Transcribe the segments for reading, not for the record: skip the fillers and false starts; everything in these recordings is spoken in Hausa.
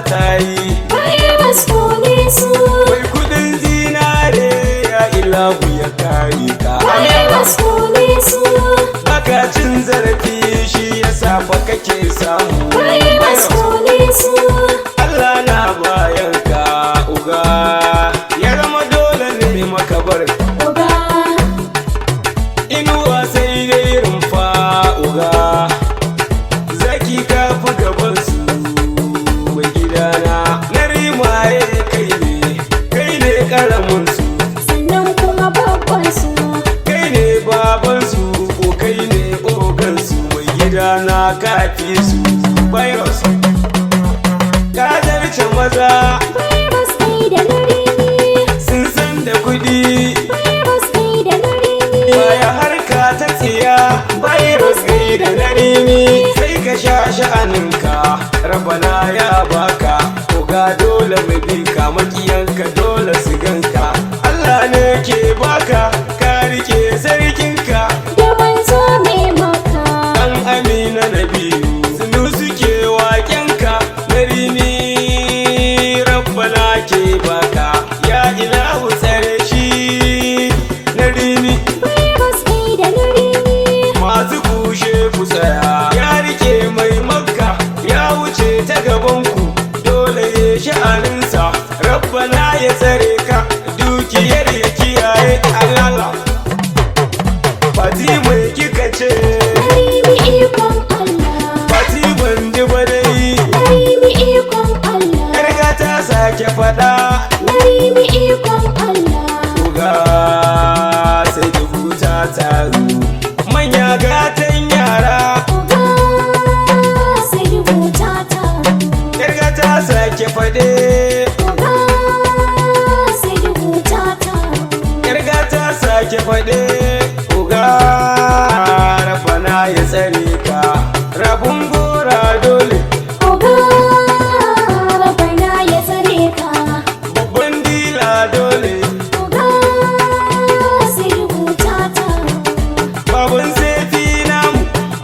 ta yi. Virus kone su. Mai kudin zinare ya ilahu ya kare ka. Virus kone su. Baka cin zarafi shi yasa fa kake samu. Virus kone su. Allah na bayan ka uga, ya zama dole ne maka bar Oga, inuwa sai dai rumfa uga. Zaki ka fi gaban su mai gidana, na rimaye kai ne karamin su, sannan kuma babban su. kai ne baban su ko kai ne ogan su mai gidana ka fi su. Virus ka zarce maza Virus kai da nuri ne. sun san da kudi. Virus kai da nuri ne. Baya harka ta tsiya, virus kai da narimi, sai ka sha sha'aninka, rabana ya baka, oga dole mu bi ka, makiyanka dole su ganka, Allah ne ke baka, ka rike sarkinka, Da manzo mai maka. an amina na biyu, sunu suke wakenka, narimi rabbana ke baka, ya ilahu tsare shi narimi. Virus kai da nuri ne. Masu kushe ku tsaya, ya rike mai makka, ya wuce ta gabanku, dole ya sha'aninsa, rabbana ya tsare ka, dukiyar ya kiyaye alala. Fati mai kika ce, Karimi ikon Allah. Fati ban ji ba dai, Karimi ikon Allah. yarga ta sake faɗa, Karimi ikon Allah. kuga sai da huta taru, manya gatan yara. Oga, sai rubuta ta. Yarga ta sake faɗe, Oga, sai rubuta ta. yarga ta sake faɗe, uga rabana ya tsare ka, rabun gora dole, Oga, rabana ya tsare ka. babban dila dole, Oga, sai rubuta ta. baban sefi namu,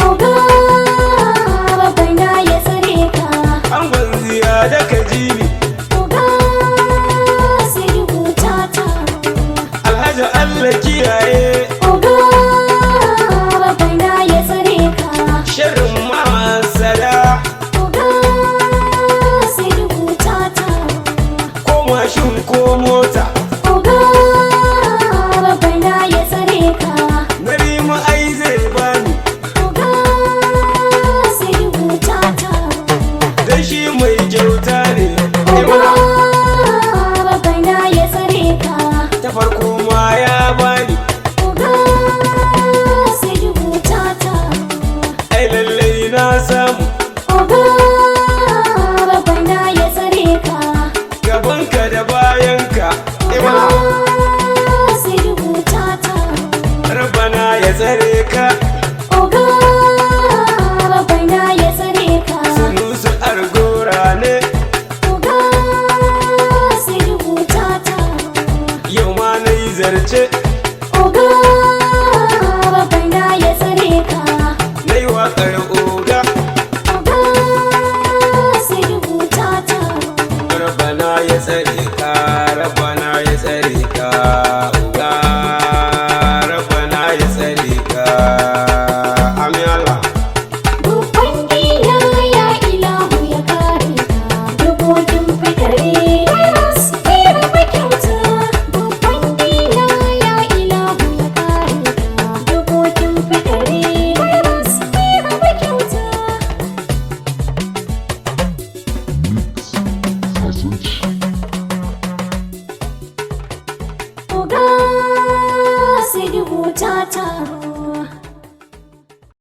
Oga, rabana ya tsare ka. an gwanziya da kajini, Oga, sai rubuta ta. alhaji Allah kiyaye, Oga, rabana ya tsare ka. shirin masada, Oga, sai rubuta ta. ko mashin ko mota, Oga, rabana ya tsare ka. na rima ai zai bani, Oga, sai rubuta ta. dan shi mai kyauta ne, Oga, rabana ya tsare ka. ta farko ma ya bani. Oga, sai rubuta ta. Ai lallai na samu, Oga, rabana ya tsare ka. gabanka da bayanka, Oga, sai rubuta ta. rabana ya tsare ka, Oga, rabana ya tsare ka. sunusu argora ne, Oga, sai rubuta ta. yau ma na yi zarce, Oga, rabana ya tsare ka. na yi waƙar oga, Oga, sai rubuta ta. rabana ya tsare ka, rabana ya tsare ka, oga, rabana ya tsare ka, amin Allah. Babban dila ya ilahu ya kare ka. Dokokin fitare. Virus bai raba kyauta. Babban dila ya ilahu ya kare ka. Dokokin fitare. Virus bai raba kyauta. Oga, sai rubuta ta.